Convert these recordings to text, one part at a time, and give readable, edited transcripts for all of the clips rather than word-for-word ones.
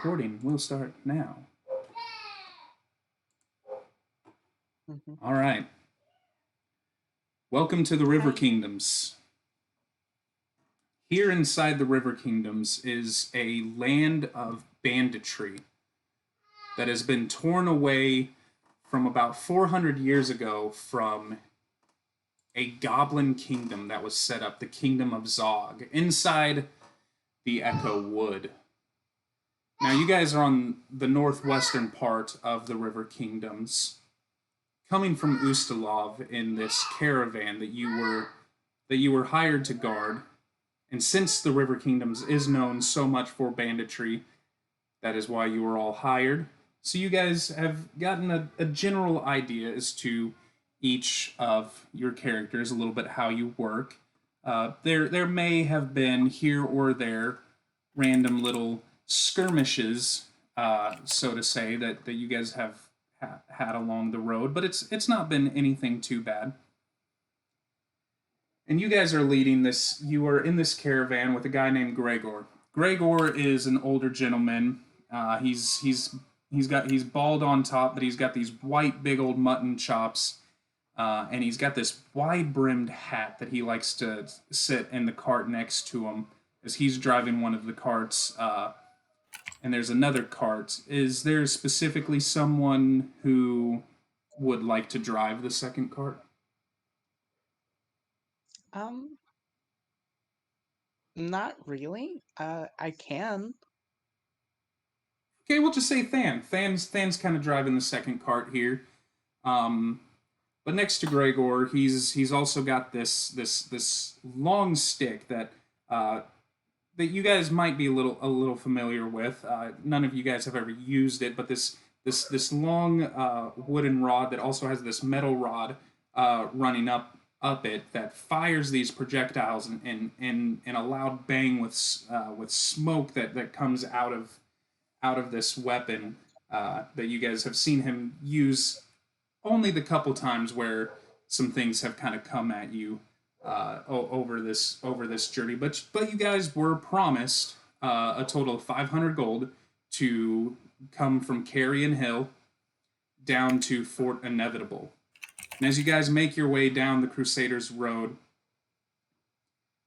Recording will start now. All right. Welcome to the River Kingdoms. Here inside the River Kingdoms is a land of banditry that has been torn away from about 400 years ago from a goblin kingdom that was set up, the Kingdom of Zog, inside the Echo Wood. Now, you guys are on the northwestern part of the River Kingdoms, coming from Ustalov in this caravan that you were hired to guard. And since the River Kingdoms is known so much for banditry, that is why you were all hired. So you guys have gotten a general idea as to each of your characters, a little bit how you work. There may have been here or there random little skirmishes, so to say, that you guys have had along the road, but it's not been anything too bad. And you guys are leading this. You are in this caravan with a guy named Gregor. Gregor is an older gentleman. He's bald on top, but he's got these white big old mutton chops, and he's got this wide brimmed hat that he likes to sit in the cart next to him as he's driving one of the carts. And there's another cart. Is there specifically someone who would like to drive the second cart? Not really. I can. Okay, we'll just say Than. Than's kind of driving the second cart here. Um, but next to Gregor, he's also got this long stick that that you guys might be a little familiar with. None of you guys have ever used it, but this long wooden rod that also has this metal rod running up it that fires these projectiles in a loud bang with smoke that comes out of this weapon that you guys have seen him use only the couple times where some things have kind of come at you over this journey. But you guys were promised a total of 500 gold to come from Carrion Hill down to Fort Inevitable. And as you guys make your way down the Crusaders Road,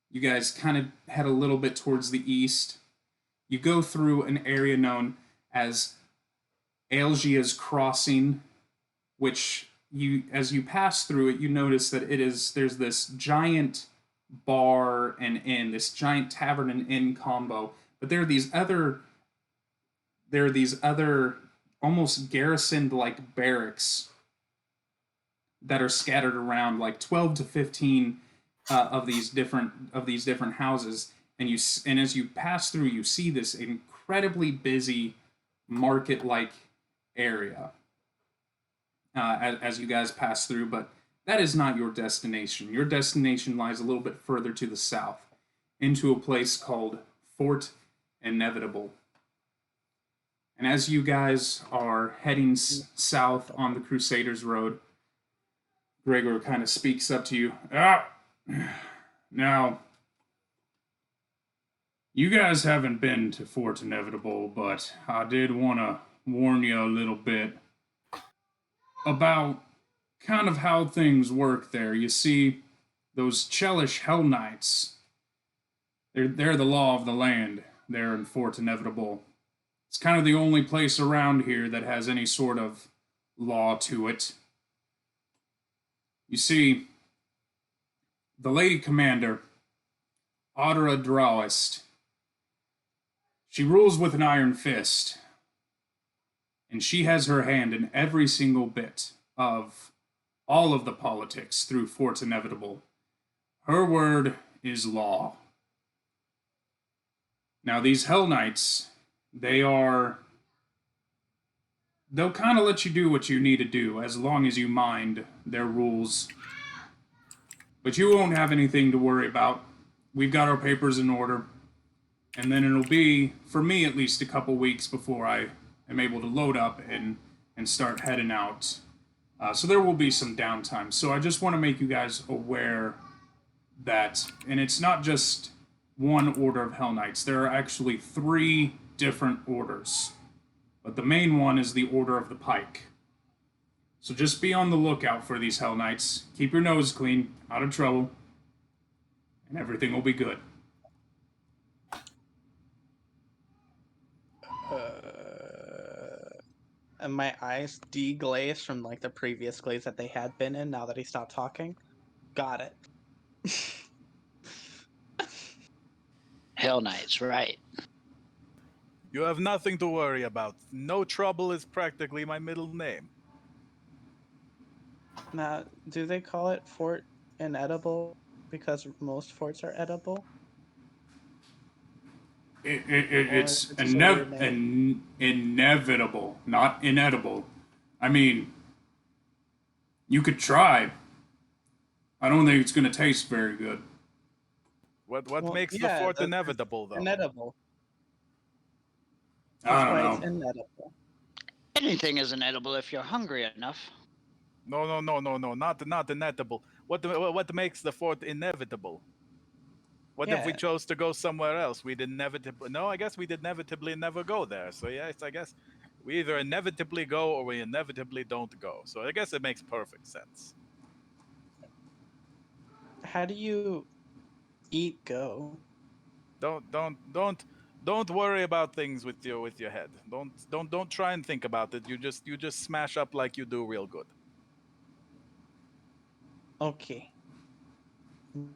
you guys kind of head a little bit towards the east. You go through an area known as Aelgia's Crossing, which as you pass through it, you notice that there's this giant bar and inn, this giant tavern and inn combo. But there are these other almost garrisoned like barracks that are scattered around, like 12 to 15 of these different houses. And as you pass through, you see this incredibly busy market-like area as you guys pass through. But that is not your destination. Your destination lies a little bit further to the south, into a place called Fort Inevitable. And as you guys are heading south on the Crusaders Road, Gregor kind of speaks up to you. Now, you guys haven't been to Fort Inevitable, but I did want to warn you a little bit about kind of how things work there. You see, those Chelish Hell Knights, they're the law of the land there in Fort Inevitable. It's kind of the only place around here that has any sort of law to it. You see, the Lady Commander, Audra Drawist, she rules with an iron fist, and she has her hand in every single bit of all of the politics through Fort Inevitable. Her word is law. Now, these Hell Knights, they'll kind of let you do what you need to do as long as you mind their rules. But you won't have anything to worry about. We've got our papers in order. And then it'll be, for me at least, a couple weeks before I am able to load up and start heading out. So there will be some downtime. So I just want to make you guys aware that, and it's not just one order of Hell Knights. There are actually 3 different orders, but the main one is the Order of the Pike. So just be on the lookout for these Hell Knights. Keep your nose clean, out of trouble, and everything will be good. And my eyes deglaze from like the previous glaze that they had been in now that he stopped talking. Got it. Hell Knights, right. You have nothing to worry about. No trouble is practically my middle name. Now, do they call it fort inedible because most forts are edible? It's Or just a weird name? inevitable, not inedible. I mean, you could try. I don't think it's going to taste very good. What Well, makes yeah, the fort that's inevitable, though? Inedible. I That's don't why know. it's inedible. Anything is inedible if you're hungry enough. No, not inevitable. What makes the fort inevitable? What if we Yeah. chose to go somewhere else? We'd inevitably... No, I guess we'd inevitably never go there. So yes, I guess we either inevitably go or we inevitably don't go. So I guess it makes perfect sense. How do you eat go? Don't worry about things with your head. Don't try and think about it. You just smash up like you do real good. Okay.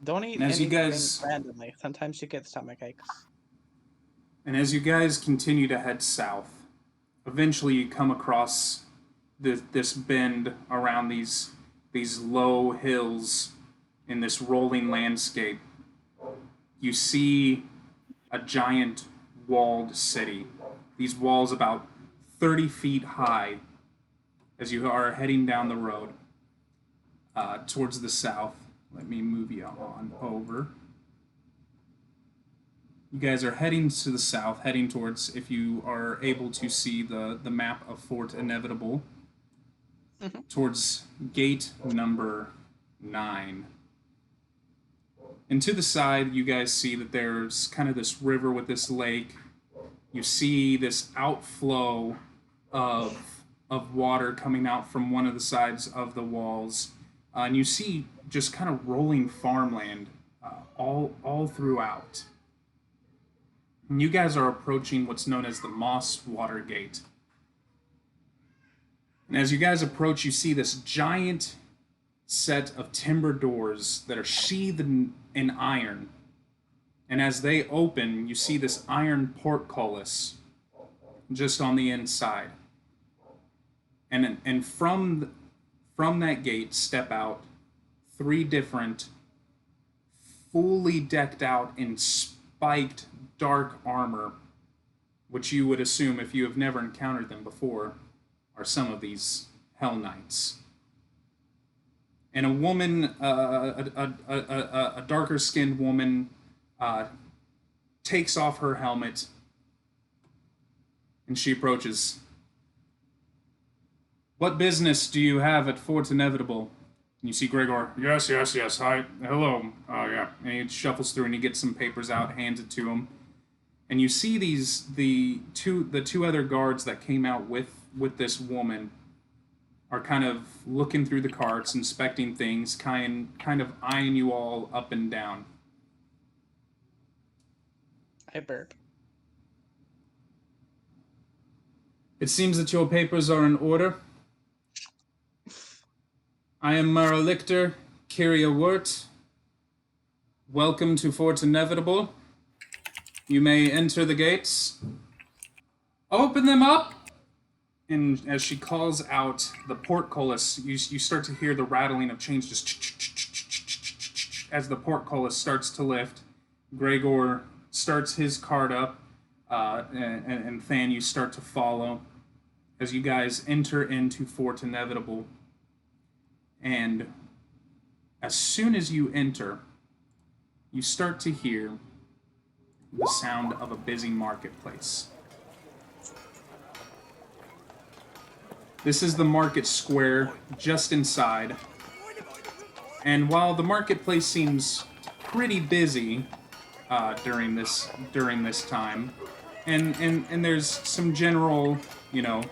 Don't eat And as you anything guys- randomly. Sometimes you get stomach aches. And as you guys continue to head south, eventually you come across this bend around these low hills in this rolling landscape. You see a giant walled city. These walls about 30 feet high as you are heading down the road towards the south. Let me move you on over. You guys are heading to the south, heading towards, if you are able to see the map of Fort Inevitable, towards gate number 9. And to the side, you guys see that there's kind of this river with this lake. You see this outflow of water coming out from one of the sides of the walls. And you see just kind of rolling farmland all throughout. And you guys are approaching what's known as the Moss Water Gate. And as you guys approach, you see this giant set of timber doors that are sheathed in iron. And as they open, you see this iron portcullis just on the inside. And from that gate step out 3 different, fully decked out in spiked dark armor, which you would assume, if you have never encountered them before, are some of these Hell Knights. And a woman, a darker-skinned woman, takes off her helmet, and she approaches. What business do you have at Fort Inevitable? And you see Gregor. Yes. Hi. Hello. Yeah. And he shuffles through and he gets some papers out, hands it to him. And you see the two other guards that came out with this woman are kind of looking through the carts, inspecting things, kind of eyeing you all up and down. I burp. It seems that your papers are in order. I am Mara Lichter, Kyria Wirt. Welcome to Fort Inevitable. You may enter the gates. Open them up! And as she calls out the portcullis, you start to hear the rattling of chains just as the portcullis starts to lift. Gregor starts his cart up, and Than, you start to follow as you guys enter into Fort Inevitable. And as soon as you enter, you start to hear the sound of a busy marketplace. This is the market square just inside. And while the marketplace seems pretty busy during this time, and there's some general,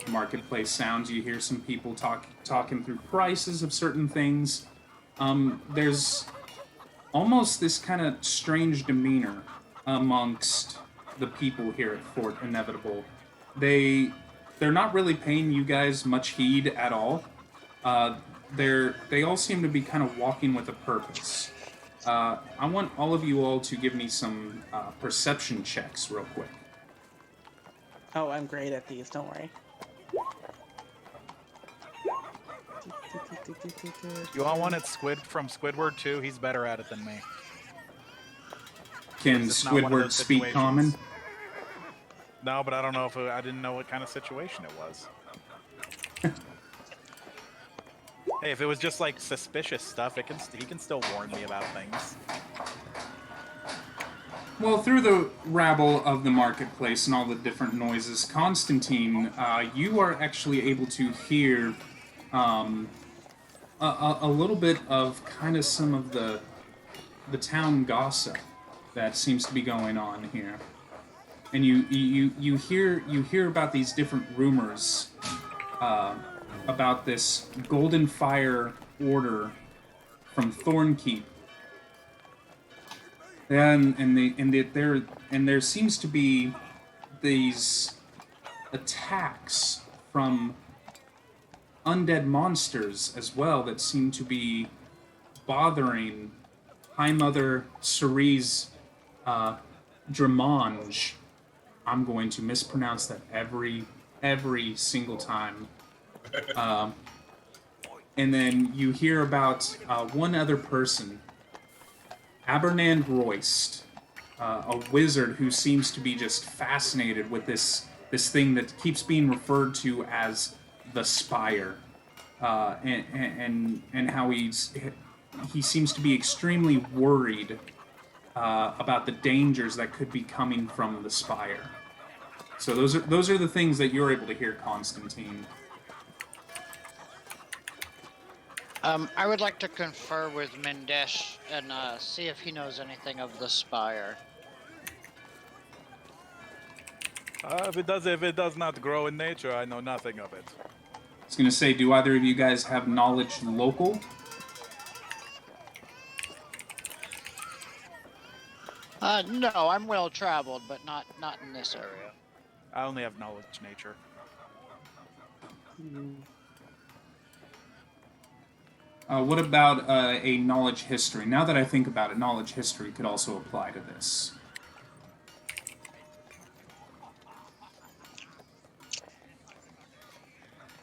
marketplace sounds. You hear some people talking through prices of certain things. There's almost this kind of strange demeanor amongst the people here at Fort Inevitable. They're not really paying you guys much heed at all. They all seem to be kind of walking with a purpose. I want all of you all to give me some perception checks real quick. Oh, I'm great at these, don't worry. You all wanted Squid from Squidward too? He's better at it than me. Can It's not one of Squidward those speak situations. common? No, but I don't know if I didn't know what kind of situation it was. Hey, if it was just like suspicious stuff, he can still warn me about things. Well, through the rabble of the marketplace and all the different noises, Constantine, you are actually able to hear a little bit of kind of some of the town gossip that seems to be going on here, and you hear about these different rumors about this Golden Fire order from Thornkeep. And there seems to be these attacks from undead monsters as well that seem to be bothering High Mother Cerise Dramange. I'm going to mispronounce that every single time. And then you hear about one other person, Abernand Royst, a wizard who seems to be just fascinated with this thing that keeps being referred to as the Spire, and how he seems to be extremely worried about the dangers that could be coming from the Spire. So those are the things that you're able to hear, Constantine. I would like to confer with Mendesh and see if he knows anything of the Spire. If it does not grow in nature, I know nothing of it. I was going to say, do either of you guys have knowledge local? No, I'm well traveled, but not in this area. I only have knowledge nature. What about a knowledge history? Now that I think about it, knowledge history could also apply to this.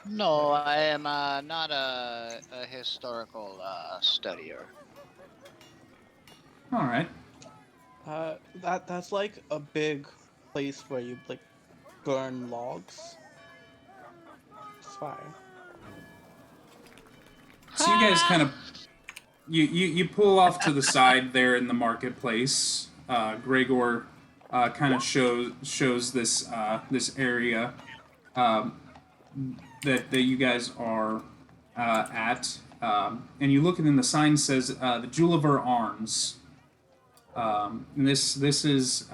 No, I am not a historical studier. All right. That's like a big place where you like burn logs. Spire. So you guys kind of you pull off to the side there in the marketplace. Gregor kind of shows this this area that you guys are at, and you look, and then the sign says the Juliver Arms. And this is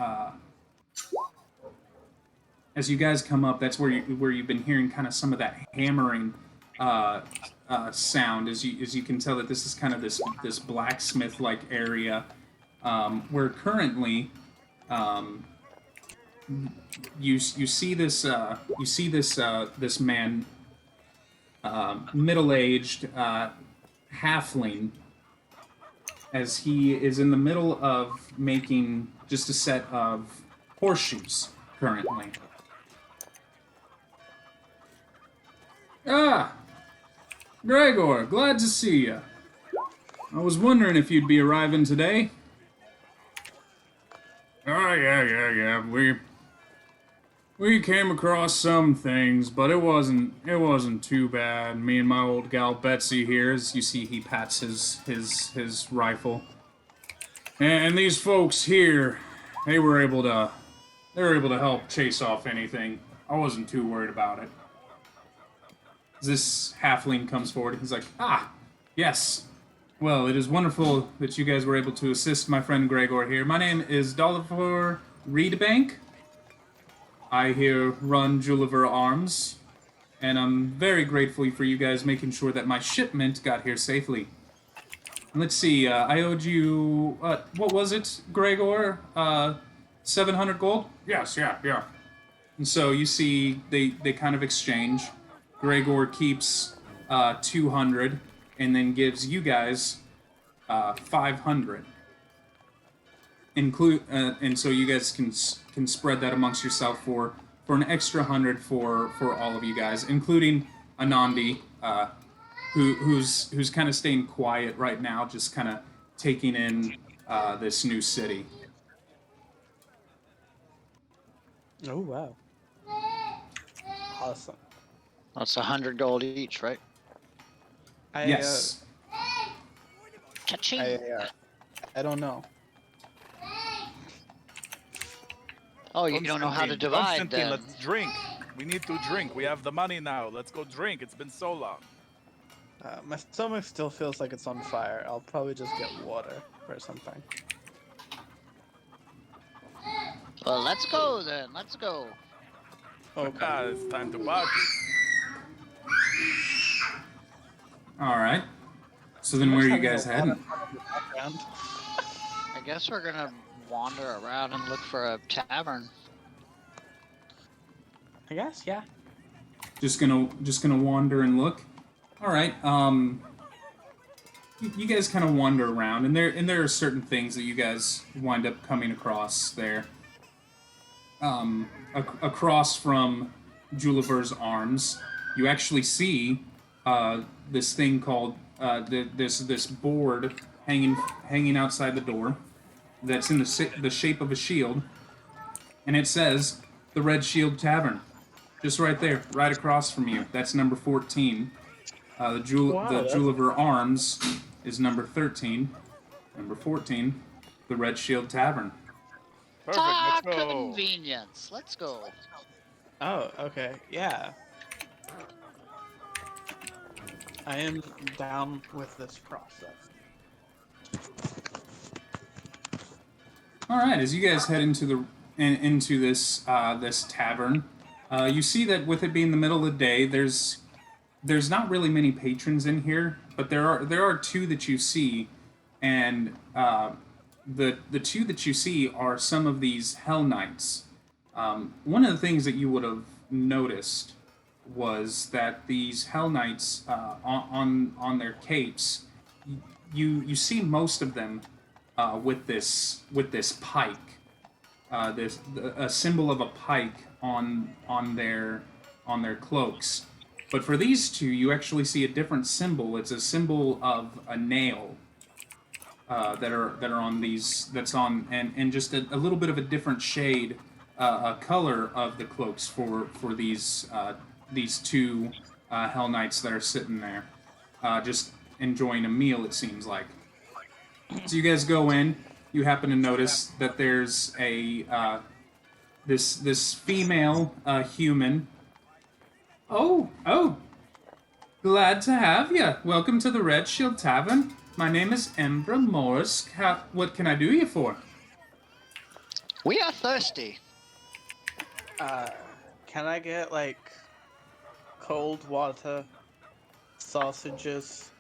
as you guys come up, that's where you've been hearing kind of some of that hammering sound. As you can tell that this is kind of this blacksmith like area where currently you see this this man, middle-aged halfling, as he is in the middle of making just a set of horseshoes currently. Ah, Gregor, glad to see you. I was wondering if you'd be arriving today. Oh, yeah. We came across some things, but it wasn't too bad. Me and my old gal Betsy here, as you see, he pats his rifle. And these folks here, they were able to help chase off anything. I wasn't too worried about it. This halfling comes forward and he's like, "Ah, yes. Well, it is wonderful that you guys were able to assist my friend Gregor here. My name is Dolliver Reedbank. I here run Juliver Arms, and I'm very grateful for you guys making sure that my shipment got here safely. Let's see, I owed you, what was it, Gregor? 700 gold? Yes, yeah. And so you see, they kind of exchange. Gregor keeps 200, and then gives you guys 500. And so you guys can spread that amongst yourself for an extra 100 for all of you guys, including Anandi, who's kind of staying quiet right now, just kind of taking in this new city. Oh wow. Awesome. That's 100 gold each, right? Yes. Cha-ching! I don't know. Oh, you don't know how to divide Constantine, then. let's drink. We need to drink. We have the money now. Let's go drink. It's been so long. My stomach still feels like it's on fire. I'll probably just get water or something. Well, let's go then. Let's go. Okay. It's time to party. All right. So then, where are you guys heading? I guess we're gonna wander around and look for a tavern. I guess, yeah. Just gonna wander and look. All right. You guys kind of wander around, and there are certain things that you guys wind up coming across there. Across from Juliver's Arms, you actually see this thing called this board hanging outside the door. That's in the shape of a shield, and it says the Red Shield Tavern, just right there, right across from you. That's number 14. The Juliver Arms is number 13. Number 14, the Red Shield Tavern. Perfect. Let's go. Convenience. Let's go. Oh, okay. Yeah. I am down with this process. All right, as you guys head into this tavern, you see that with it being the middle of the day, there's not really many patrons in here, but there are two that you see, and the two that you see are some of these Hell Knights. One of the things that you would have noticed was that these Hell Knights on their capes, you see most of them with this pike, a symbol of a pike on their cloaks. But for these two, you actually see a different symbol. It's a symbol of a nail that are on these. That's on and just a little bit of a different shade, a color of the cloaks for these two Hell Knights that are sitting there, just enjoying a meal. It seems like. So you guys go in. You happen to notice that there's a this female human. Oh, glad to have you. Welcome to the Red Shield Tavern. My name is Embra Morris. What can I do you for? We are thirsty. Can I get, like, cold water, sausages,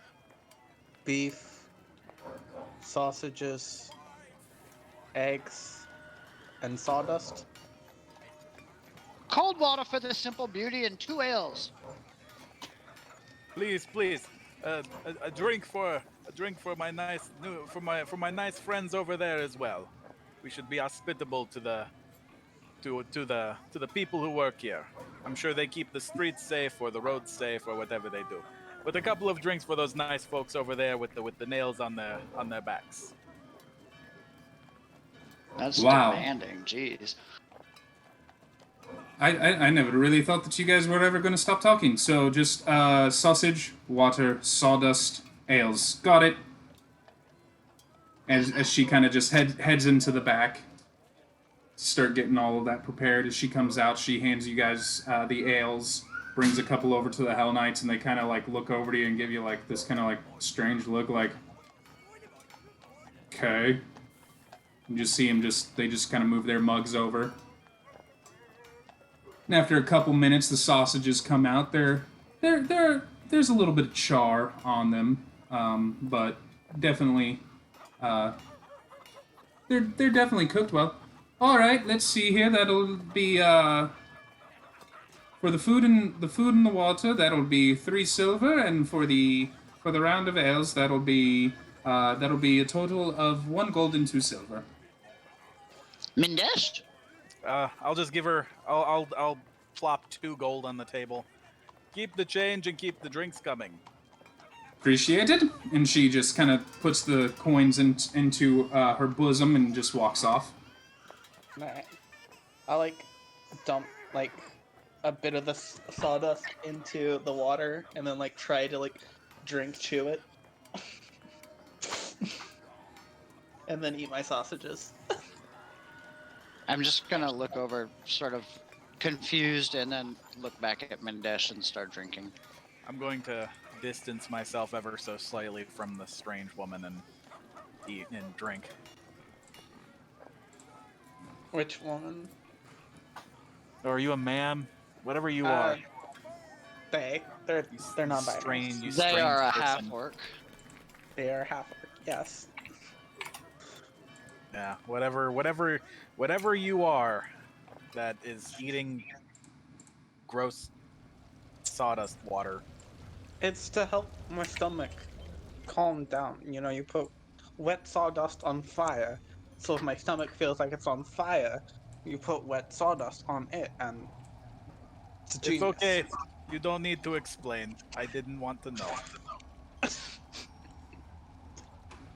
beef, sausages, eggs, and sawdust? Cold water for the simple beauty and 2 ales. Please, a drink for my nice for my nice friends over there as well. We should be hospitable to the people who work here. I'm sure they keep the streets safe or the roads safe or whatever they do. But a couple of drinks for those nice folks over there with the nails on their backs. That's Wow. demanding. Jeez. I never really thought that you guys were ever going to stop talking. So just sausage, water, sawdust, ales. Got it. As she kind of just heads into the back, start getting all of that prepared. As she comes out, she hands you guys the ales, brings a couple over to the Hell Knights, and they kind of like look over to you and give you like this kind of like strange look, like, okay. You just see them they just kind of move their mugs over. And after a couple minutes, the sausages come out. There's a little bit of char on them, but definitely, they're definitely cooked well. All right, let's see here. That'll be for the food and the water. That'll be 3 silver, and for the round of ales, that'll be a total of 1 gold and 2 silver. Mindesh? I'll just give her. I'll plop 2 gold on the table. Keep the change and keep the drinks coming. Appreciated. And she just kind of puts the coins into her bosom and just walks off. Alright. I like dump like a bit of the sawdust into the water and then like try to like chew it. And then eat my sausages. I'm just gonna look over, sort of confused, and then look back at Mindesh and start drinking. I'm going to distance myself ever so slightly from the strange woman and eat and drink. Which woman? Or are you a man? Whatever you are. They're not binary. Strange. You They strange are a person. half-orc. They are half orc, yes. Yeah, whatever you are that is eating gross sawdust water. It's to help my stomach calm down. You know, you put wet sawdust on fire, so if my stomach feels like it's on fire, you put wet sawdust on it, and it's It's genius. okay. You don't need to explain. I didn't want to know.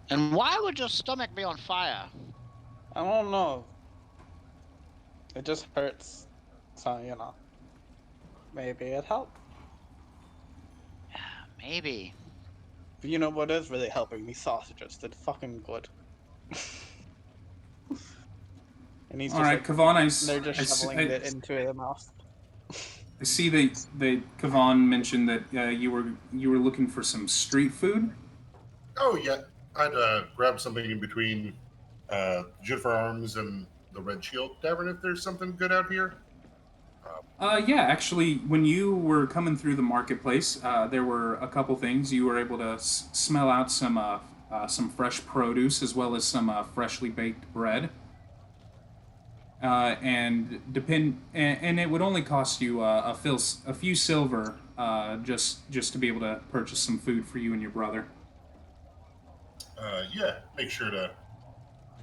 And why would your stomach be on fire? I don't know. It just hurts. So, you know. Maybe it helped. Maybe. But you know what is really helping me? Sausages. They're fucking good. And he's just All right, like, Kavan, they're just shoveling it into their mouth. I see that Kavan mentioned that you were looking for some street food. Oh yeah, I'd grab something in between Juniper Arms and the Red Shield Tavern if there's something good out here. Yeah, actually, when you were coming through the marketplace, there were a couple things. You were able to smell out some fresh produce as well as some freshly baked bread. And it would only cost you a few silver just to be able to purchase some food for you and your brother. Yeah, make sure to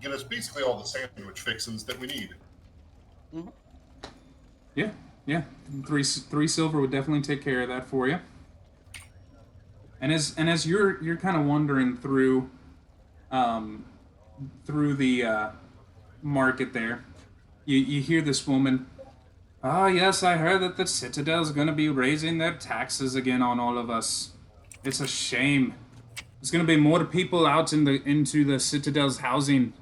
get us basically all the sandwich fixins that we need. Yeah, three silver would definitely take care of that for you. And as you're kind of wandering through the market there, you hear this woman. Ah, yes, I heard that the Citadel's going to be raising their taxes again on all of us. It's a shame. There's going to be more people out into the Citadel's housing.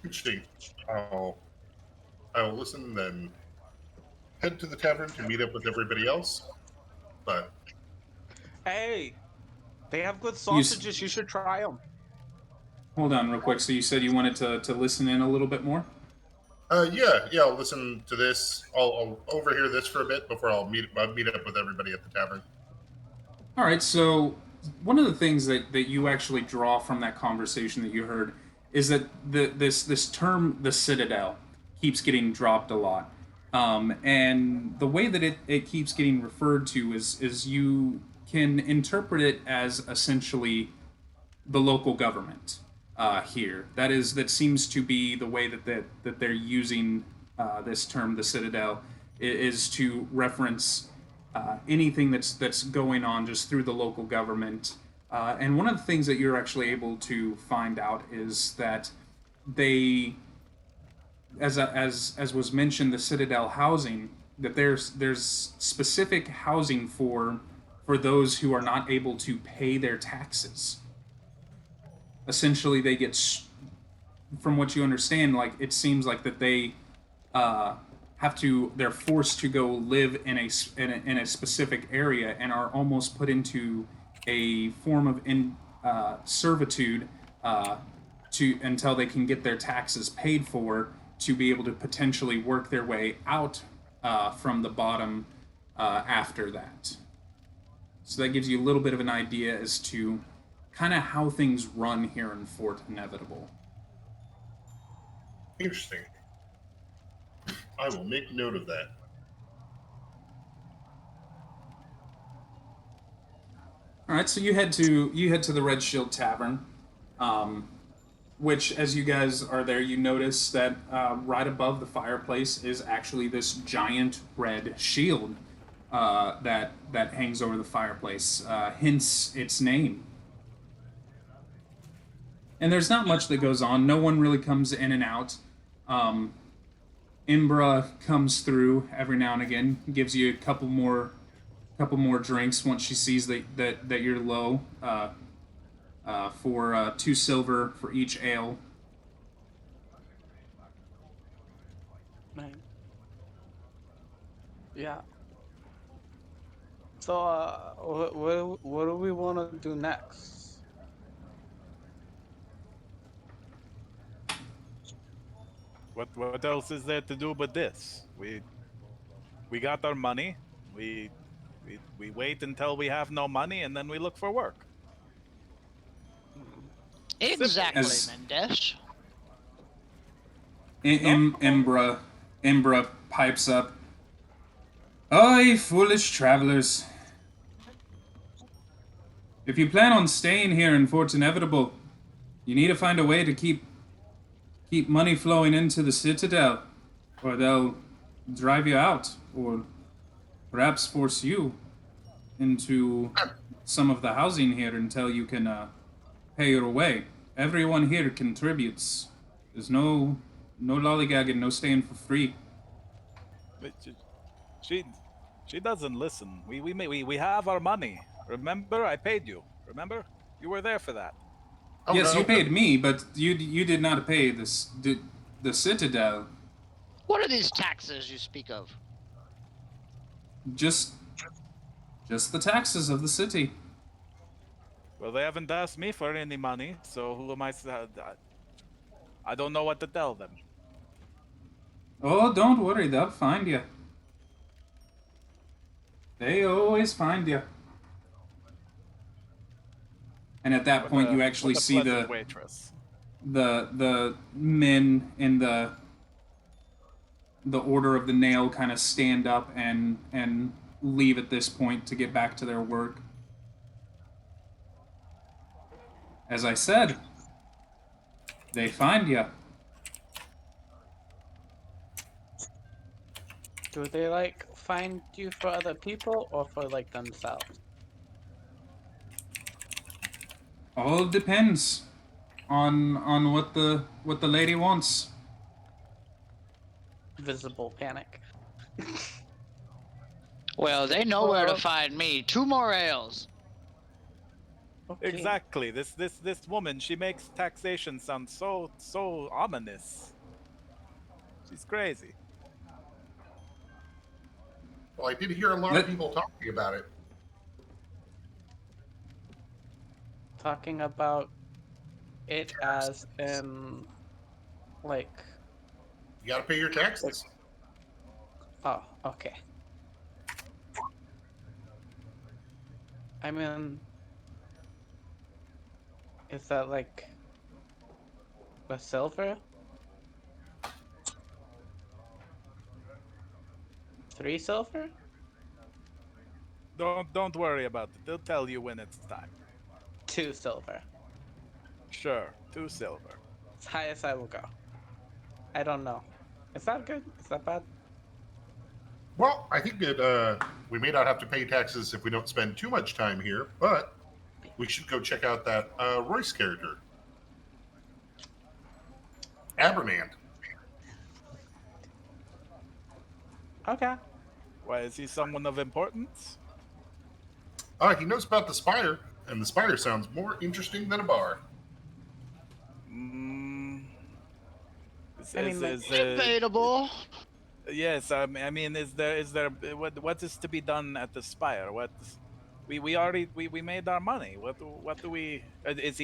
Interesting. I'll listen, then head to the tavern to meet up with everybody else. But Hey! They have good sausages, you should try them. Hold on real quick. So you said you wanted to listen in a little bit more? yeah, I'll listen to this. I'll overhear this for a bit before I'll meet up with everybody at the tavern. All right, so one of the things that you actually draw from that conversation that you heard is that this term, the Citadel, keeps getting dropped a lot. And the way that it keeps getting referred to is you can interpret it as essentially the local government here. That seems to be the way that they're using this term, the Citadel, is to reference anything that's going on just through the local government. And one of the things that you're actually able to find out is that they, as was mentioned, the Citadel housing, that there's specific housing for those who are not able to pay their taxes. Essentially, they get, from what you understand, like it seems like that they they're forced to go live in a specific area and are almost put into a form of servitude until they can get their taxes paid for to be able to potentially work their way out from the bottom after that. So that gives you a little bit of an idea as to kind of how things run here in Fort Inevitable. Interesting. I will make note of that. All right, so you head to the Red Shield Tavern, which, as you guys are there, you notice that right above the fireplace is actually this giant red shield that hangs over the fireplace, hence its name. And there's not much that goes on. No one really comes in and out. Imbra comes through every now and again, gives you a couple more drinks once she sees that you're low. For 2 silver for each ale. Man. Yeah. So, what do we want to do next? What else is there to do but this? We got our money. We wait until we have no money, and then we look for work. Exactly, As- Mendesh. Imbra pipes up. Oi, foolish travelers. If you plan on staying here in Fort Inevitable, you need to find a way to keep money flowing into the Citadel, or they'll drive you out, or perhaps force you into some of the housing here until you can pay your way. Everyone here contributes. There's no lollygagging, no staying for free. But she doesn't listen. We have our money. Remember, I paid you. Remember, you were there for that. Oh, Yes, no. you paid me, but you did not pay the Citadel. What are these taxes you speak of? Just the taxes of the city. Well, they haven't asked me for any money, so who am I? I don't know what to tell them. Oh, don't worry, they'll find you. They always find you. And at that point, you actually What a see pleasant waitress. the men in the Order of the Nail kind of stand up and leave at this point to get back to their work. As I said, they find you. Do they like find you for other people or for like themselves? All depends on what the lady wants. Visible panic. Well, they know where to find me. 2 more ales. Okay. Exactly. This woman, she makes taxation sound so ominous. She's crazy. Well, I did hear a lot of people talking about it. Talking about it as in like, You gotta pay your taxes. oh, okay. I mean, is that like a silver? 3 silver? Don't worry about it. They'll tell you when it's time. 2 silver. Sure, 2 silver. As high as I will go. I don't know. Is that good? Is that bad? Well, I think that we may not have to pay taxes if we don't spend too much time here, but we should go check out that Royce character. Abernand. Okay. Why, is he someone of importance? He knows about the Spire, and the Spire sounds more interesting than a bar. Debatable. Yes, I mean, is there what is to be done at the Spire? We already we made our money. What do we? Is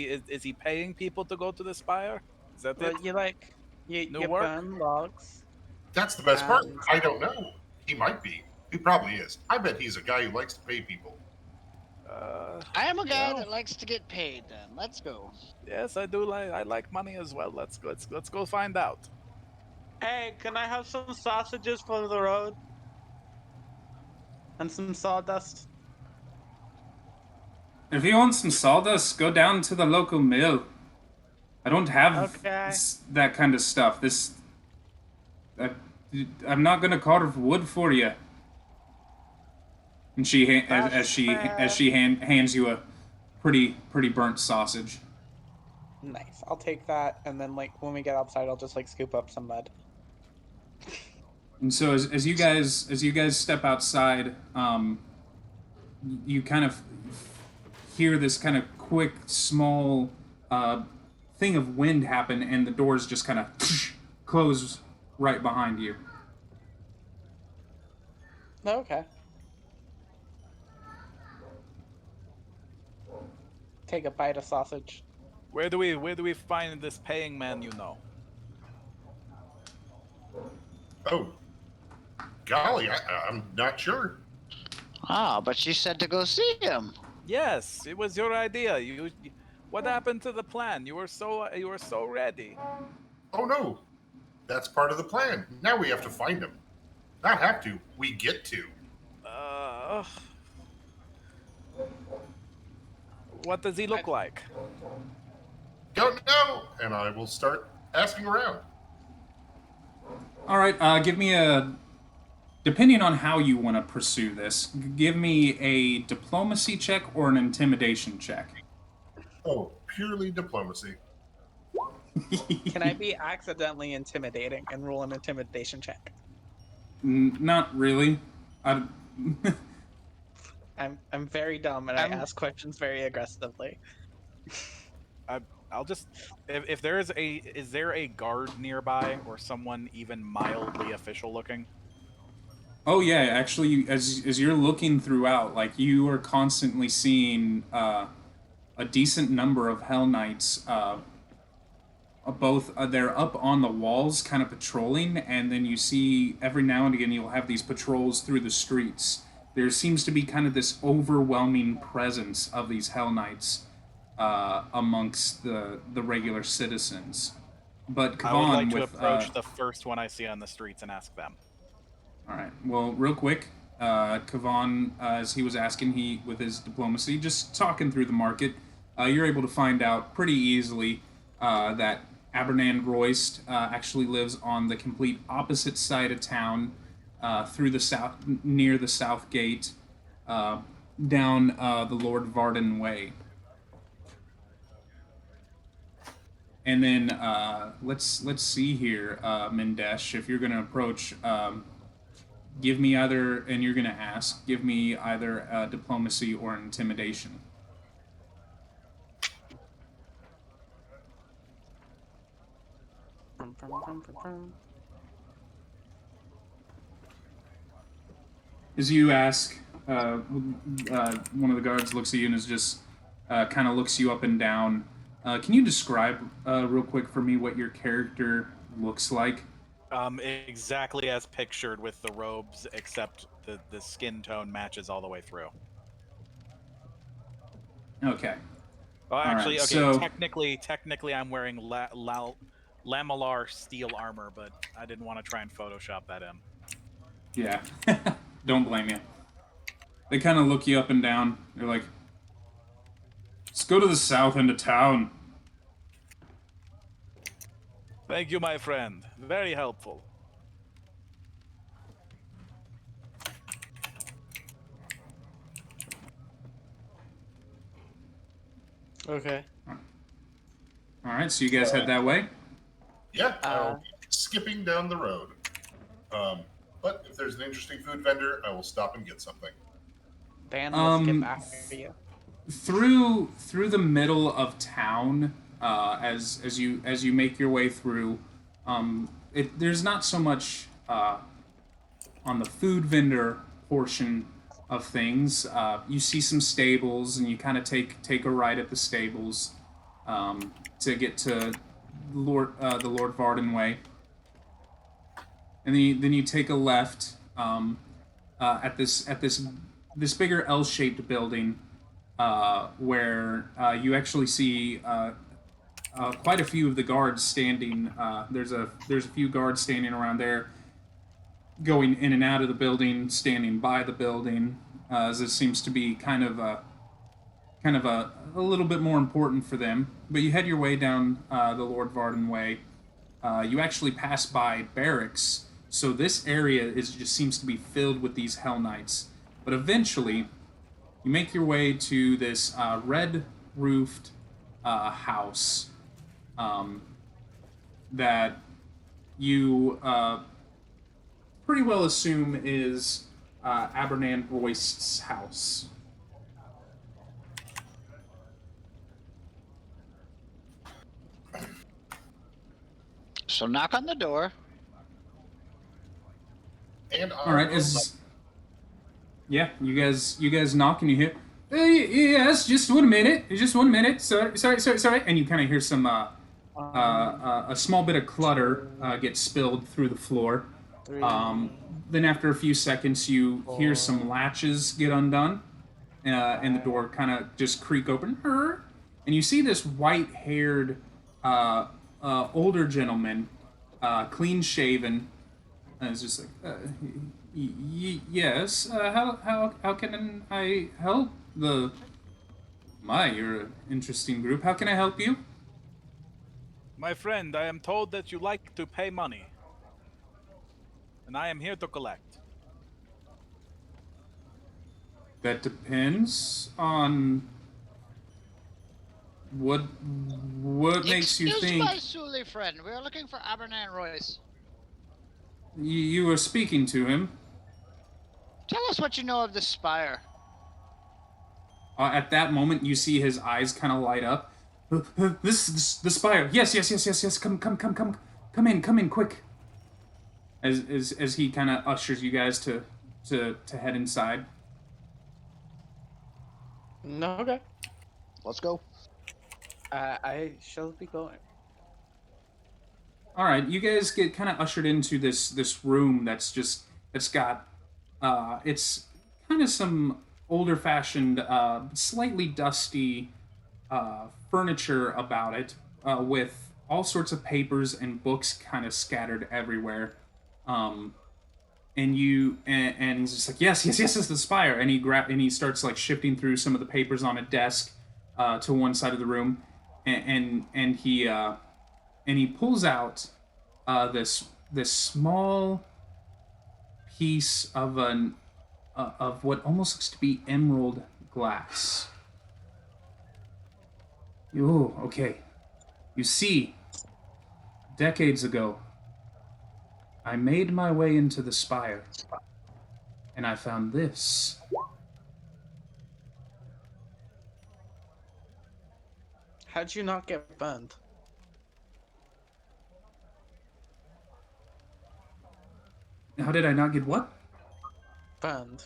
he paying people to go to the Spire? Is that it? But you New you work? burn logs That's the best part. and I don't know. He might be. He probably is. I bet he's a guy who likes to pay people. I am a guy Well, that likes to get paid. Then let's go. yes, I do like. I like money as well. Let's go find out. hey, can I have some sausages for the road? And some sawdust? If you want some sawdust, go down to the local mill. I don't have Okay. that kind of stuff. I, I'm not gonna carve wood for you. And she That's hands you a pretty burnt sausage. Nice. I'll take that, and then like when we get outside, I'll just like scoop up some mud. And so as you guys step outside, you kind of hear this kind of quick, small thing of wind happen, and the doors just kind of close right behind you. Okay. Take a bite of sausage. Where do we find this paying man? You know. Oh, golly, I'm not sure. Ah, but you said to go see him. Yes, it was your idea. What happened to the plan? You were so ready. Oh no, that's part of the plan. Now we have to find him. Not have to. We get to. What does he look like? Don't know, and I will start asking around. All right, give me depending on how you want to pursue this, give me a diplomacy check or an intimidation check. Oh, purely diplomacy. Can I be accidentally intimidating and roll an intimidation check? Not really. I'm very dumb and I ask questions very aggressively. I'll just if there is there a guard nearby or someone even mildly official looking? Oh yeah, actually, as you're looking throughout, like you are constantly seeing a decent number of Hell Knights. Both they're up on the walls, kind of patrolling, and then you see every now and again you'll have these patrols through the streets. There seems to be kind of this overwhelming presence of these Hell Knights amongst the regular citizens. But Kavan, I would like to with approach the first one I see on the streets and ask them. all right. Well, real quick, Kavan, as he was asking, with his diplomacy, just talking through the market, you're able to find out pretty easily that Abernand Royst actually lives on the complete opposite side of town, through the south, near the south gate, down the Lord Varden Way. And then let's see here, Mindesh, if you're going to approach. Give me either, and you're going to ask, give me either diplomacy or intimidation. As you ask, one of the guards looks at you and is just kind of looks you up and down. Can you describe real quick for me what your character looks like? Exactly as pictured with the robes, except the skin tone matches all the way through. Okay. Oh, actually, right, okay. so- Technically, I'm wearing lamellar steel armor, but I didn't want to try and Photoshop that in. Yeah. Don't blame you. They kind of look you up and down. They're like, let's go to the south end of town. Thank you, my friend. Very helpful. Okay. All right, so you guys head that way? Yeah, I'll keep skipping down the road. But if there's an interesting food vendor, I will stop and get something. Dan will skip after you. Through the middle of town, as you make your way through, there's not so much on the food vendor portion things. You see some stables, and you kind of take a ride at the stables to get to the Lord Varden Way, and then you take a left at this bigger L-shaped building where you actually see quite a few of the guards standing. There's a few guards standing around there, going in and out of the building, standing by the building, as it seems to be kind of a little bit more important for them. But you head your way down the Lord Varden Way. You actually pass by barracks, so this area just seems to be filled with these Hell Knights. But eventually, you make your way to this red-roofed house that you pretty well assume is Abernan Royst's house. So knock on the door. And All right, you guys knock and you hear, yes, just 1 minute, sorry, and you kind of hear some a small bit of clutter get spilled through the floor. Then after a few seconds, you hear some latches get undone, and the door kind of just creak open, and you see this white-haired older gentleman, clean-shaven, and it's just like, yes, how can I help you're an interesting group. How can I help you? My friend, I am told that you like to pay money. And I am here to collect. That depends on what makes you Excuse think my Suli friend. We are looking for Abernan Royce. you were speaking to him. Tell us what you know of the Spire. At that moment, you see his eyes kind of light up. This the Spire. Yes. Come in, quick. As he kind of ushers you guys to head inside. No, okay. Let's go. I shall be going. All right, you guys get kind of ushered into this room it's got it's kind of some older fashioned, slightly dusty furniture about it, with all sorts of papers and books kind of scattered everywhere. And he's just like, yes, it's the Spire, and he starts like shifting through some of the papers on a desk to one side of the room, and he pulls out this small piece of of what almost looks to be emerald glass. Oh, okay. You see, decades ago, I made my way into the Spire, and I found this. How'd you not get burned? How did I not get what? Burned.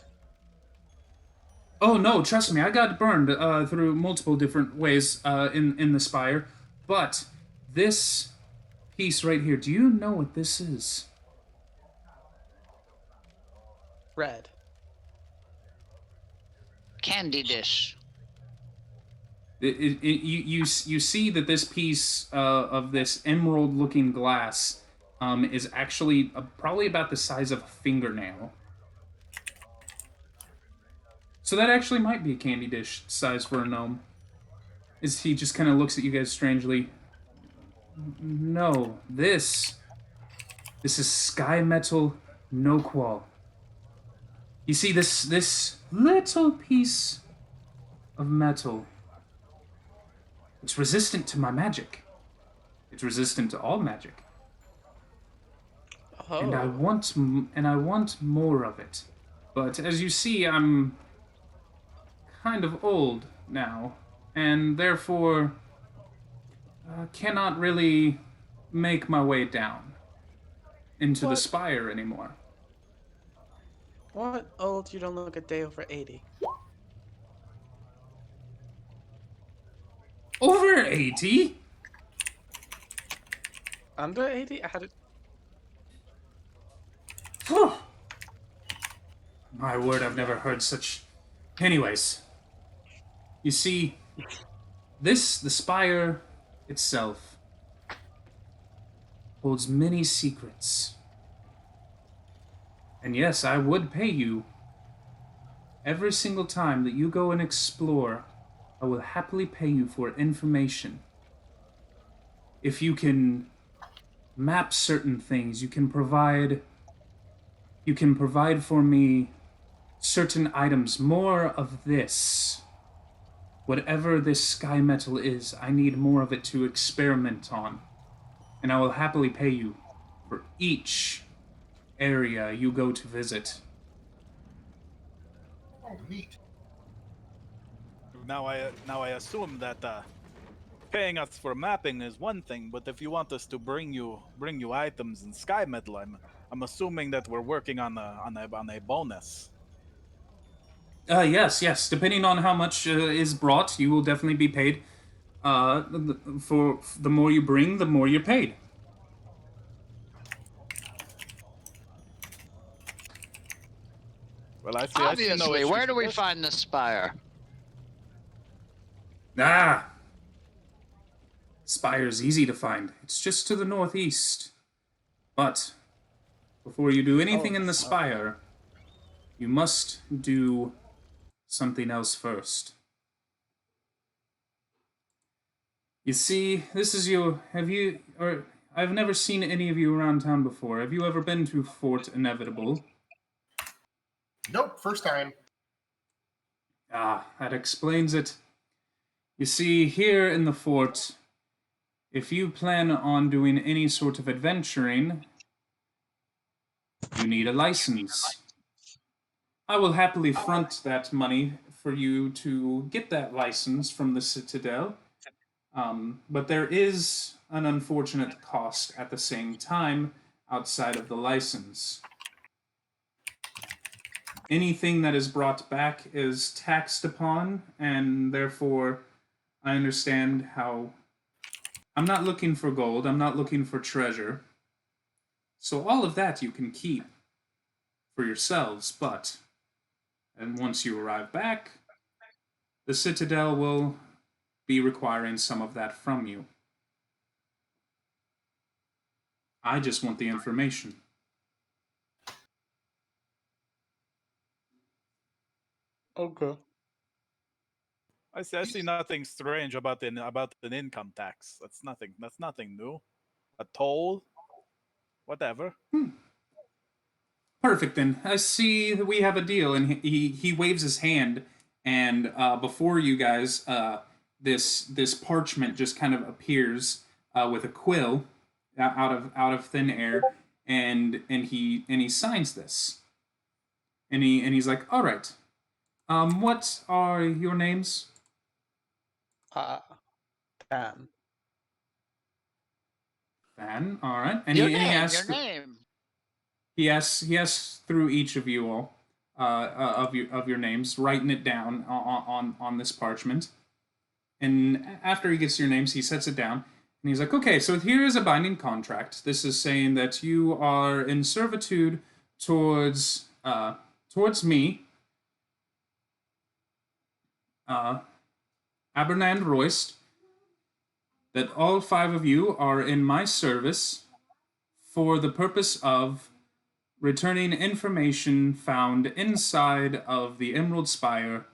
Oh no, trust me, I got burned through multiple different ways in the Spire. But this piece right here, do you know what this is? Red. Candy dish. You see that this piece of this emerald-looking glass is actually probably about the size of a fingernail. So that actually might be a candy dish size for a gnome. As he just kind of looks at you guys strangely. No, this is sky metal no qual. You see this little piece of metal. It's resistant to my magic. It's resistant to all magic. Oh. And I want more of it. But as you see, I'm kind of old now, and therefore cannot really make my way down into the What? Spire anymore. What old you don't look a day over 80? Over 80? Under 80? I had it. Phew. My word, I've never heard such... Anyways, you see, the Spire itself holds many secrets. And yes, I would pay you. Every single time that you go and explore, I will happily pay you for information. If you can map certain things, you can provide for me certain items, more of this. Whatever this sky metal is, I need more of it to experiment on. And I will happily pay you for each area you go to visit. Oh, neat. Now I assume that paying us for mapping is one thing, but if you want us to bring you items in sky metal, I'm assuming that we're working on a bonus. Yes. Depending on how much is brought, you will definitely be paid. For the more you bring, the more you're paid. Well, I see Obviously, no issues where do with we this. find the Spire? Spire's easy to find. It's just to the northeast. But before you do anything in the Spire, you must do something else first. You see, this is your... I've never seen any of you around town before. Have you ever been to Fort Inevitable? Nope, first time. That explains it. You see, here in the fort, if you plan on doing any sort of adventuring, you need a license. I will happily front that money for you to get that license from the Citadel. But there is an unfortunate cost at the same time outside of the license. Anything that is brought back is taxed upon, and therefore I understand how... I'm not looking for gold, I'm not looking for treasure. So all of that you can keep for yourselves, but... And once you arrive back, the Citadel will be requiring some of that from you. I just want the information. Okay. I see nothing strange about an income tax. That's nothing new. A toll, whatever. Perfect, then. I see that we have a deal, and he waves his hand, and before you guys, this parchment just kind of appears with a quill out of thin air, and he signs this, and he's like, all right, what are your names? Damn. Than, all right, and Your he name, asks, your name. He asks through each of you all of your names, writing it down on this parchment. And after he gets your names, he sets it down, and he's like, "Okay, so here is a binding contract. This is saying that you are in servitude towards me, Abernand Royst. That all 5 of you are in my service for the purpose of returning information found inside of the Emerald Spire.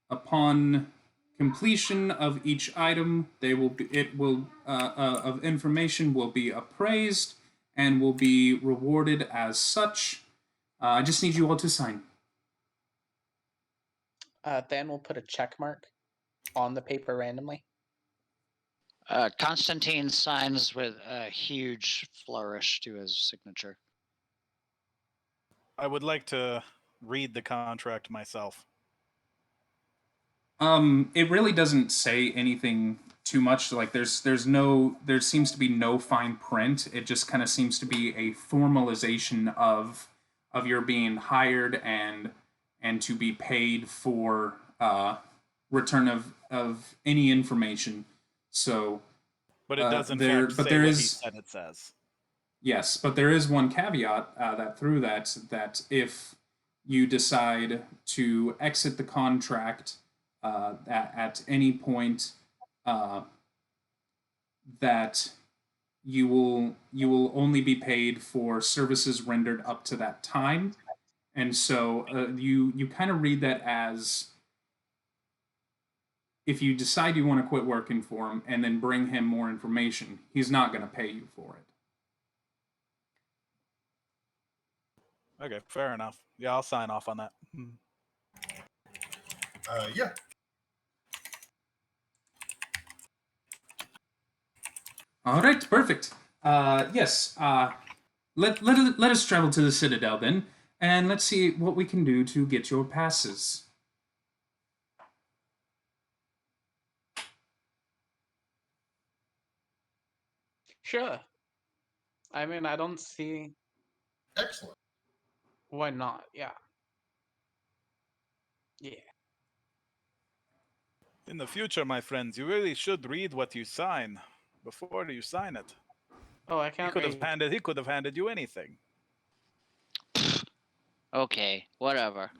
Upon completion of each item, of information will be appraised and will be rewarded as such. I just need you all to sign." Dan will put a check mark on the paper randomly. Constantine signs with a huge flourish to his signature. I would like to read the contract myself. It really doesn't say anything too much. Like there seems to be no fine print. It just kind of seems to be a formalization of your being hired and to be paid for return of any information. So But it does in there, fact but say there what is he said it says. yes, but there is one caveat that through that if you decide to exit the contract at any point, that you will only be paid for services rendered up to that time, and so you kind of read that as if you decide you want to quit working for him and then bring him more information, he's not going to pay you for it. Okay, fair enough. Yeah, I'll sign off on that. Yeah. All right, perfect. Yes. Let us travel to the Citadel then, and let's see what we can do to get your passes. Sure. I mean, I don't see Excellent. why not. Yeah. Yeah. In the future, my friends, you really should read what you sign before you sign it. Oh, I He can't could have read. handed you anything. Okay, whatever.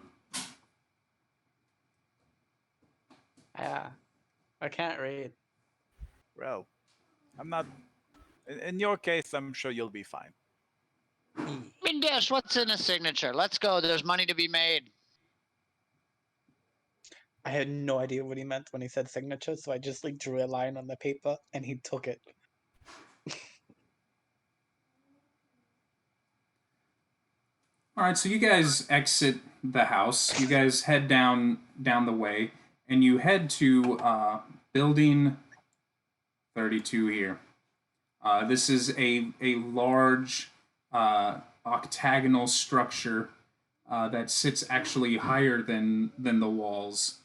Yeah. I can't read. Well, I'm not. In your case, I'm sure you'll be fine. Mindesh, what's in a signature? Let's go. There's money to be made. I had no idea what he meant when he said signature, so I just like drew a line on the paper and he took it. All right, so you guys exit the house. You guys head down the way, and you head to building 32 here. This is a large octagonal structure that sits actually higher than the walls.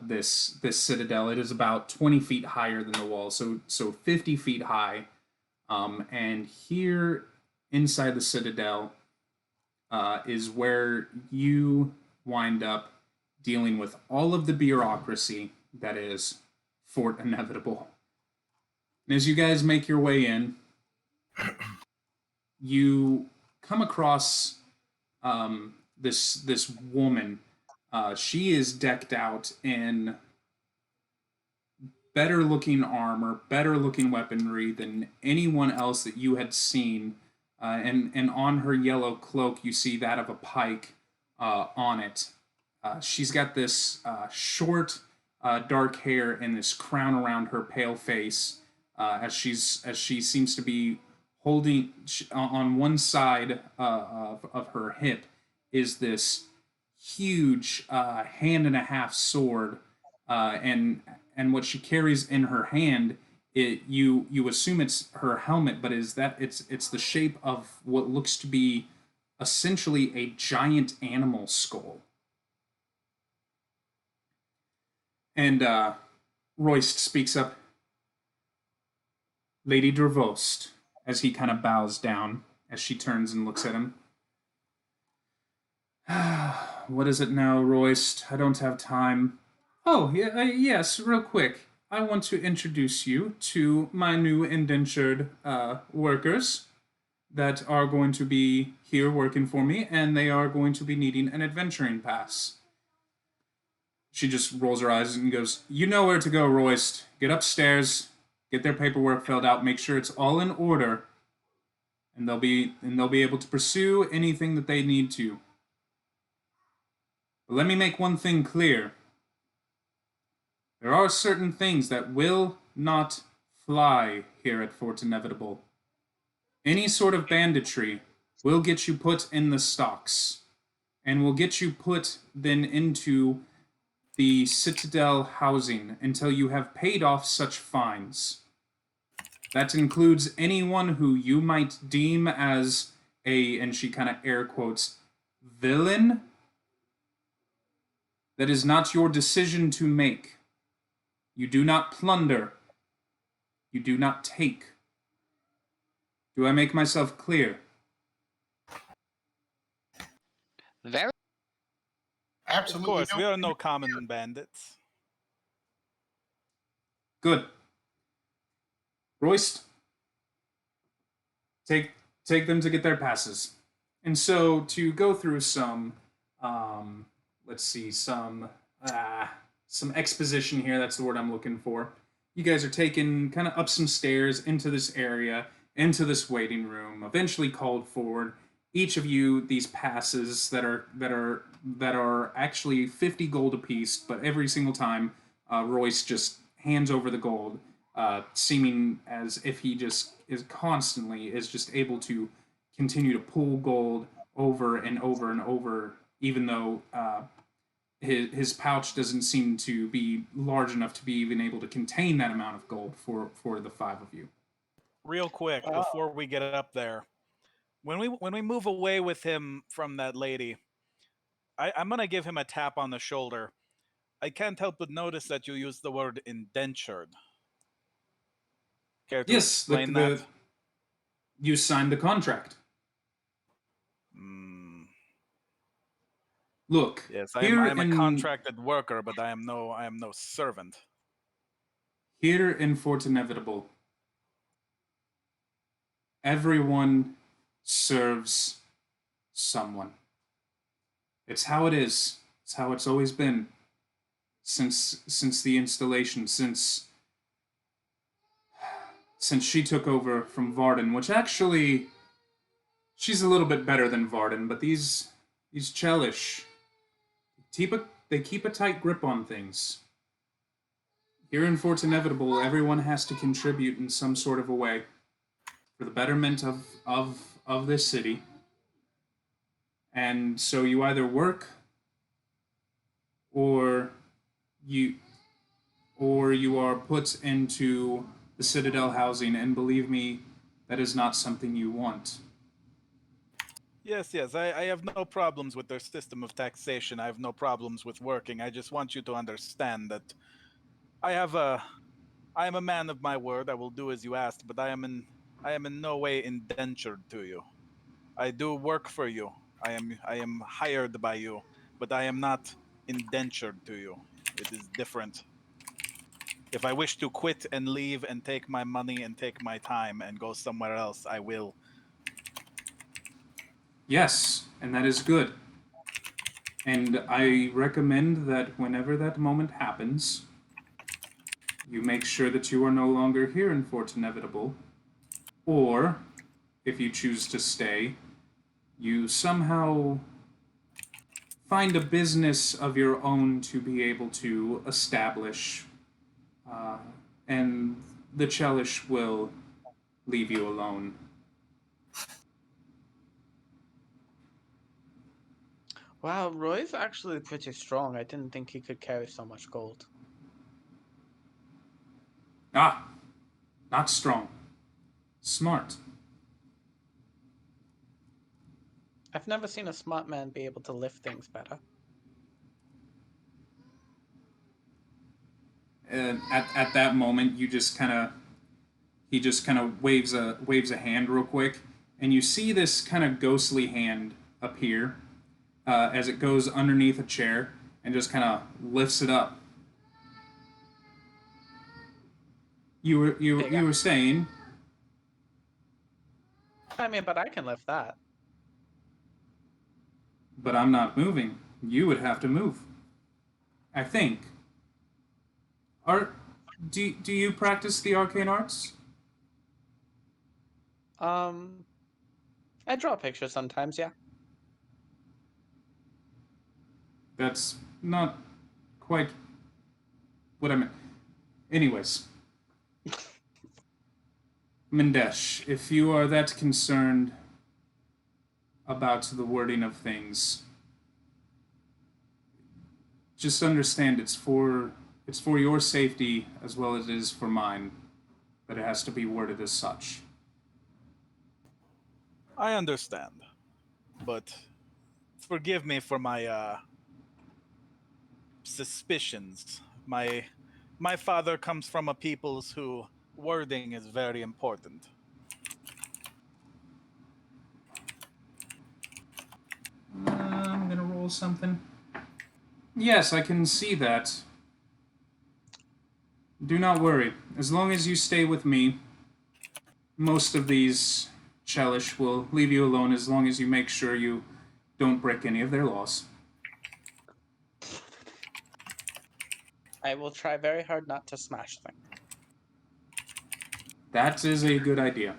This citadel, it is about 20 feet higher than the walls, so 50 feet high. And here inside the citadel is where you wind up dealing with all of the bureaucracy that is Fort Inevitable. And as you guys make your way in, you come across this woman. She is decked out in better looking armor, better looking weaponry than anyone else that you had seen. And on her yellow cloak, you see that of a pike on it. She's got this short, dark hair and this crown around her pale face, as she seems to be holding on one side of her hip is this huge hand and a half sword, and what she carries in her hand, you assume it's her helmet, but is that it's the shape of what looks to be essentially a giant animal skull. And Royst speaks up, Lady Dervost, as he kind of bows down as she turns and looks at him. What is it now, Royst? I don't have time. Oh, yes, real quick. I want to introduce you to my new indentured workers that are going to be here working for me, and they are going to be needing an adventuring pass. She just rolls her eyes and goes, you know where to go, Royst. Get upstairs, get their paperwork filled out, make sure it's all in order, and they'll be able to pursue anything that they need to. But let me make one thing clear. There are certain things that will not fly here at Fort Inevitable. Any sort of banditry will get you put in the stocks, and will get you put then into the Citadel housing until you have paid off such fines. That includes anyone who you might deem as a, and she kind of air quotes, villain. That is not your decision to make. You do not plunder. You do not take. Do I make myself clear? Very Of Absolutely course, no. we are no common bandits. Good. Royce, take them to get their passes. And so to go through some, let's see, some exposition here. That's the word I'm looking for. You guys are taken kind of up some stairs into this area, into this waiting room. Eventually called forward. Each of you these passes that are actually 50 gold apiece, but every single time Royce just hands over the gold, seeming as if he just is just able to continue to pull gold over and over and over, even though his pouch doesn't seem to be large enough to be even able to contain that amount of gold for the five of you. Real quick, before we get up there, when we move away with him from that lady, I'm gonna give him a tap on the shoulder. I can't help but notice that you use the word indentured. Care to Yes, explain that? you signed the contract. Mm, Look, yes, here I am a in contracted worker, but I am no servant. here in Fort Inevitable, everyone serves someone. It's how it is. It's how it's always been since the installation, since she took over from Varden, which actually she's a little bit better than Varden, but these Chelish they keep a tight grip on things. Here in Fort Inevitable, everyone has to contribute in some sort of a way for the betterment of this city. And so you either work or you you are put into the Citadel housing, and believe me, that is not something you want. Yes, I have no problems with their system of taxation. I have no problems with working. I just want you to understand that I have a I am a man of my word. I will do as you asked, but I am in no way indentured to you. I do work for you. I am hired by you, but I am not indentured to you. It is different. If I wish to quit and leave and take my money and take my time and go somewhere else, I will. Yes, and that is good. And I recommend that whenever that moment happens, you make sure that you are no longer here in Fort Inevitable, or if you choose to stay, you somehow find a business of your own to be able to establish, uh, and the Chelish will leave you alone. Wow, Roy's actually pretty strong. I didn't think he could carry so much gold. Ah, not strong. Smart. I've never seen a smart man be able to lift things better. And at that moment, he just kind of waves a hand real quick, and you see this kind of ghostly hand appear as it goes underneath a chair and just kind of lifts it up. You were saying, I mean, but I can lift that. but I'm not moving. You would have to move. I think. Are do you practice the arcane arts? Um, I draw pictures sometimes, yeah. That's not quite what I meant. Anyways, Mindesh, if you are that concerned about the wording of things, just understand it's for your safety as well as it is for mine that it has to be worded as such. I understand, but forgive me for my suspicions. My father comes from a people's who wording is very important. I'm gonna something? Yes, I can see that. Do not worry. As long as you stay with me, most of these Chelish will leave you alone as long as you make sure you don't break any of their laws. I will try very hard not to smash things. That is a good idea.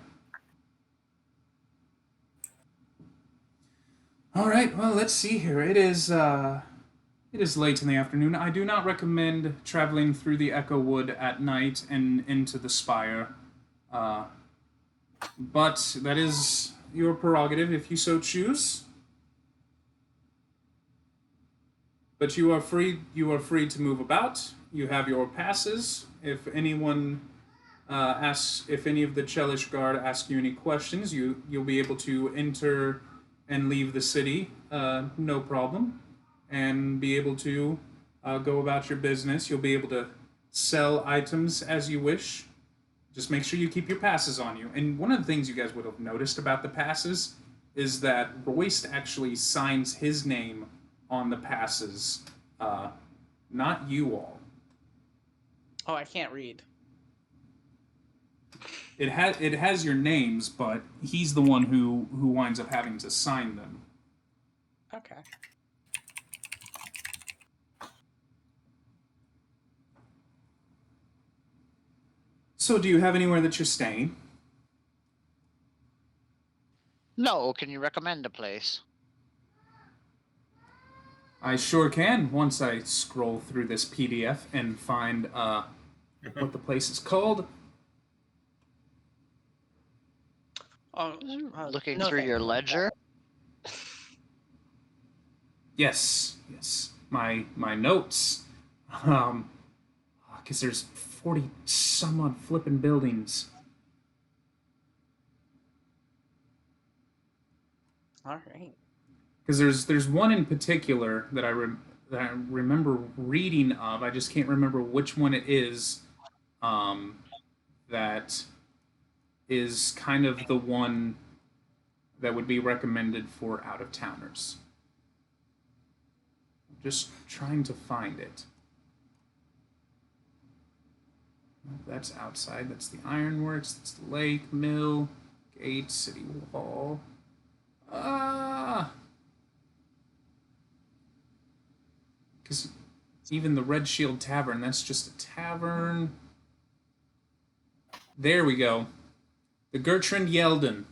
All right, well, let's see here. It is late in the afternoon. I do not recommend traveling through the Echo Wood at night and into the Spire. But that is your prerogative if you so choose. But you are free to move about. You have your passes. If anyone if any of the Chelish Guard ask you any questions, you'll be able to enter and leave the city, no problem, and be able to go about your business. You'll be able to sell items as you wish. Just make sure you keep your passes on you. And one of the things you guys would have noticed about the passes is that Royce actually signs his name on the passes, not you all. Oh, I can't read. It has your names, but he's the one who winds up having to sign them. Okay. So, do you have anywhere that you're staying? No, can you recommend a place? I sure can, once I scroll through this PDF and find what the place is called. Oh, Looking no through thank your you. ledger? Yes, my notes. Because there's 40 some odd flippin' buildings. All right. Because there's one in particular that I remember reading of. I just can't remember which one it is. That is kind of the one that would be recommended for out-of-towners. I'm just trying to find it. That's outside. That's the ironworks. That's the lake, mill, gate, city wall. Because even the Red Shield Tavern, that's just a tavern. There we go. The Gertrand Yelden.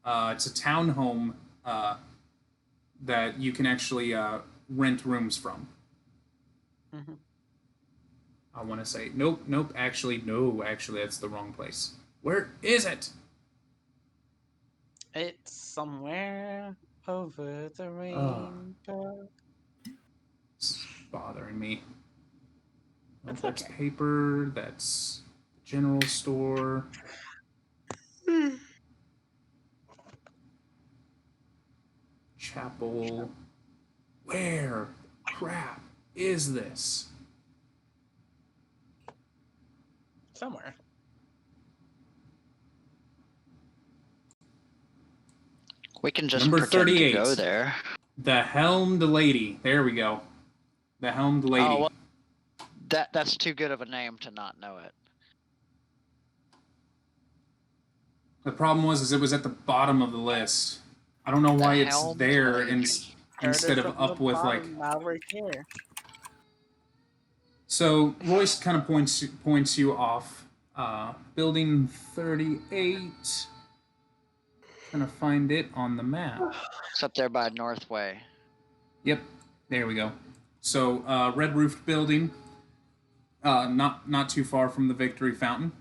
It's a townhome that you can actually rent rooms from. Mm-hmm. I want to say, nope, actually, that's the wrong place. Where is it? It's somewhere over the rainbow. It's bothering me. It's That's okay. paper, that's the general store. Chapel. Where crap is this? Somewhere. We can just Number pretend 38. to go there. The Helmed Lady. There we go. The Helmed Lady. Oh, well, that's too good of a name to not know it. The problem was it was at the bottom of the list. I don't know why it's Helmed there Lady. instead of Started from up the with bottom, now we're here. So Royce kind of points you off. Building 38. Trying to find it on the map. It's up there by Northway. Yep, there we go. So red roofed building, not too far from the Victory Fountain,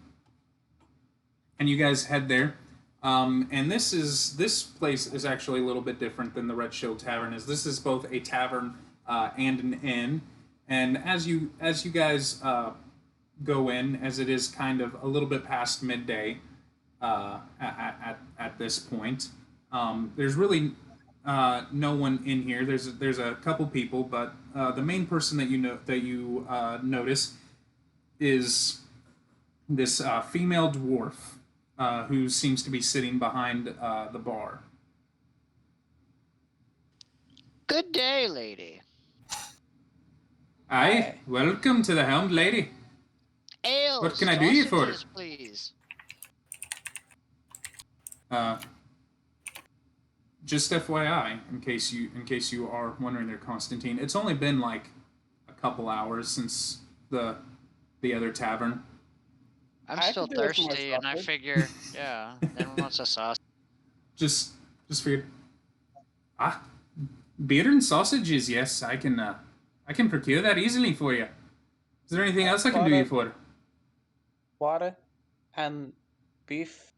and you guys head there. And this place is actually a little bit different than the Red Shield Tavern. This is both a tavern and an inn. And as you guys go in, as it is kind of a little bit past midday at this point, there's really no one in here. There's a couple people, but the main person that you notice is this female dwarf who seems to be sitting behind the bar. Good day, lady. Aye, welcome to the Helmed Lady. Ale, What can I do you for? sausages, please. Just FYI, in case you are wondering there, Constantine, it's only been like a couple hours since the other tavern. I'm I still could do it for thirsty, and I myself. figure, yeah, anyone wants a sauce? Just figured. Beer and sausages, yes, I can procure that easily for you. Is there anything else I can do you for? Water and beef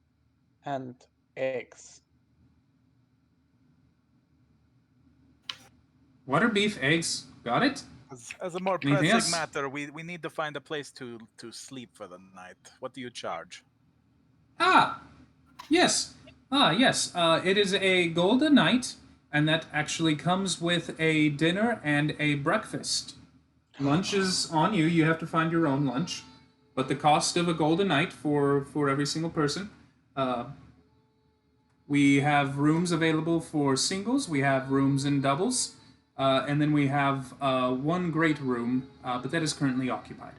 and eggs. Water, beef, eggs. Got it? As a more Anything pressing else? matter, we need to find a place to sleep for the night. What do you charge? Ah, yes. Yes. It is a gold a night, and that actually comes with a dinner and a breakfast. Lunch is on you. You have to find your own lunch, but the cost of a gold a night for every single person. We have rooms available for singles. We have rooms in doubles, and then we have one great room, but that is currently occupied.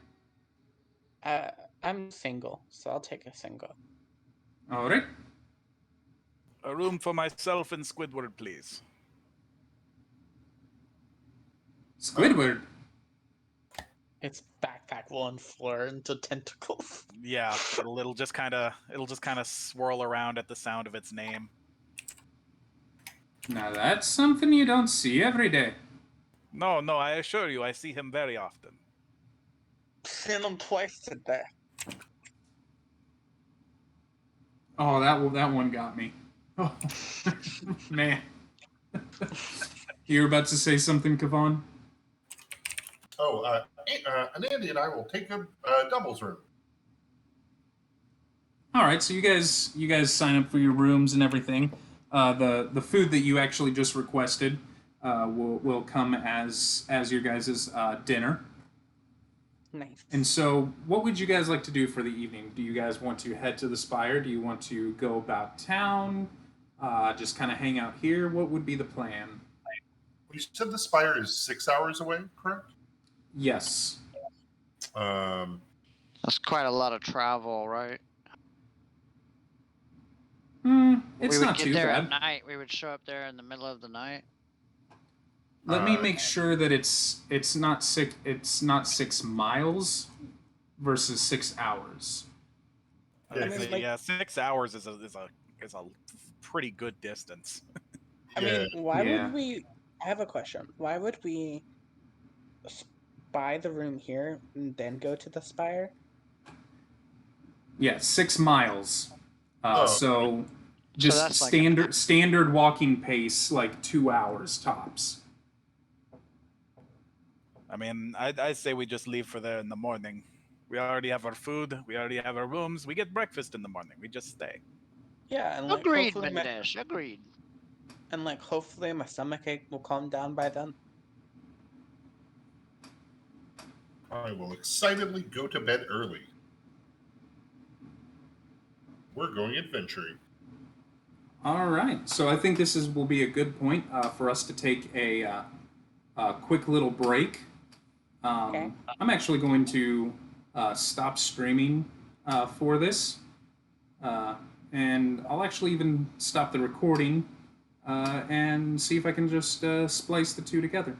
I'm single, so I'll take a single. All right. A room for myself and Squidward, please. Squidward. Its backpack will inflare into tentacles. Yeah, it'll just kind of swirl around at the sound of its name. Now that's something you don't see every day. No, I assure you, I see him very often. Seen him twice today. Oh, that one got me. Oh, man. You were about to say something, Kavan? Oh, and Andy and I will take a doubles room. All right, so you guys sign up for your rooms and everything. The food that you actually just requested will come as your guys' dinner. Nice. And so, what would you guys like to do for the evening? Do you guys want to head to the Spire? Do you want to go about town? Just kind of hang out here? What would be the plan? You said the Spire is 6 hours away, correct? Yes. That's quite a lot of travel, right? It's we would not get too there bad. at night. We would show up there in the middle of the night. Let me make sure that it's not 6 miles versus 6 hours. I mean, like- Yeah, 6 hours is a pretty good distance. I mean, why Yeah. would we? I have a question. Why would we buy the room here and then go to the Spire? Yeah, 6 miles. Oh. So just that's like standard walking pace, like 2 hours tops. I mean, I'd say we just leave for there in the morning. We already have our food. We already have our rooms. We get breakfast in the morning. We just stay. Yeah, and like Agreed, hopefully Mendesh. Agreed. hopefully my stomachache will calm down by then. I will excitedly go to bed early. We're going adventuring. All right. So I think this will be a good point for us to take a quick little break. Okay. I'm actually going to stop streaming for this, and I'll actually even stop the recording and see if I can just splice the two together.